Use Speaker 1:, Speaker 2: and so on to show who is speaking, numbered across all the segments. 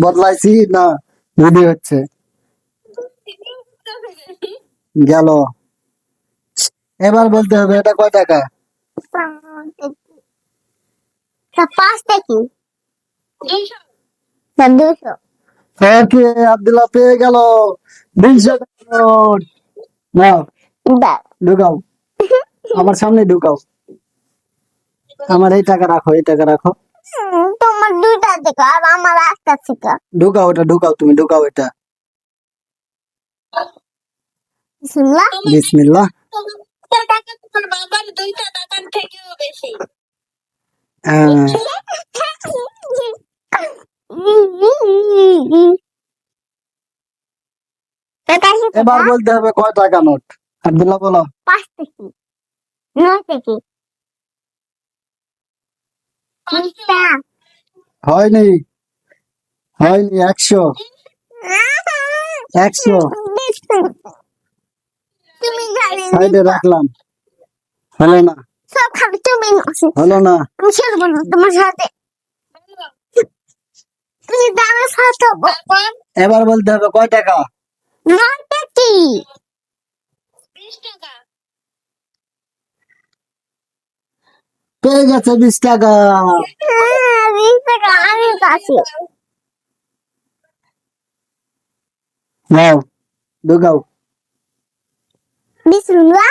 Speaker 1: বদলাইছি না রেডি হচ্ছে গেল। এবার বলতে হবে এটা কয় টাকা।
Speaker 2: পাঁচটা কি 200
Speaker 1: ওকে, আব্দুল্লাহ পেয়ে গেল 200 টাকা নোট। নাও
Speaker 2: দাও।
Speaker 1: ঢুকাও, আমার সামনে ঢুকাও। আমার এই টাকা রাখো, এই টাকা রাখো।
Speaker 2: তোমার দুইটা থেকে আর আমার একটা থেকে।
Speaker 1: ঢুকাও এটা, ঢুকাও, তুমি ঢুকাও এটা।
Speaker 2: বিসমিল্লাহ।
Speaker 1: বিসমিল্লাহ।
Speaker 2: টাকা তোমার বাবার দুইটা টাকার থেকেও বেশি।
Speaker 1: হ্যাঁ, এবার বলতে হবে কয় টাকা নোট। আব্দুল্লাহ বলো।
Speaker 2: 5 থেকে 9 থেকে 5টা।
Speaker 1: হয়নি, হয়নি। 100, 100
Speaker 2: তুমি জানি
Speaker 1: সাইডে রাখলাম। হলো না,
Speaker 2: সব খাবে তুমি।
Speaker 1: হলো না।
Speaker 2: আমি খেলবো না তোমার সাথে। তুমি দামে ফাটাবো।
Speaker 1: এবার বলতে হবে কয় টাকা।
Speaker 2: 9টা কি 20 টাকা।
Speaker 1: পেয়ে গেছে 20 টাকা।
Speaker 2: 20 টাকা আমি পাচ্ছি।
Speaker 1: নাও ঢুকাও।
Speaker 2: বিসমিল্লাহ।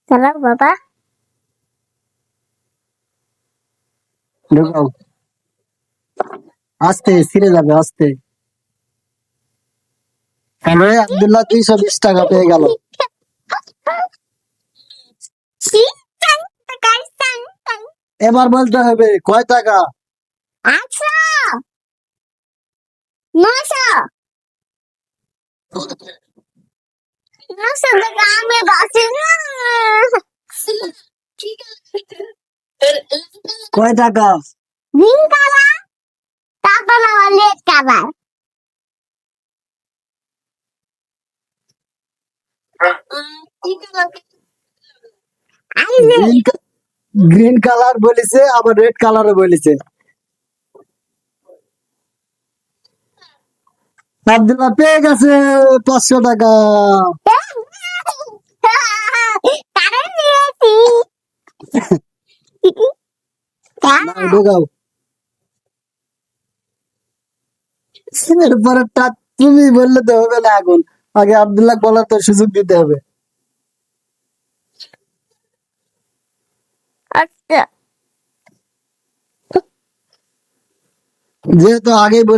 Speaker 2: চালাও বাবা।
Speaker 1: ঢুকাও, আস্তে ছিঁড়ে যাবে, আস্তে। তাহলে আব্দুল্লাহ 220 টাকা পেয়ে গেল। এবার বলতে হবে কয় টাকা।
Speaker 2: 800 900 900 টাকা আমি পাচ্ছি না।
Speaker 1: কয় টাকা।
Speaker 2: গ্রিন কালার তারপর আবার রেড কালার।
Speaker 1: গ্রিন কালার বলেছে, আবার রেড কালারও বলেছে। আব্দুল্লাহ পেয়ে গেছে 500 টাকা। নাও ঢুকাও। এরপরেরটা তুমি বললে তো হবে না, এখন আগে আব্দুল্লাহ বলার তো সুযোগ দিতে হবে।
Speaker 2: আচ্ছা
Speaker 1: যেহেতু আগেই বলে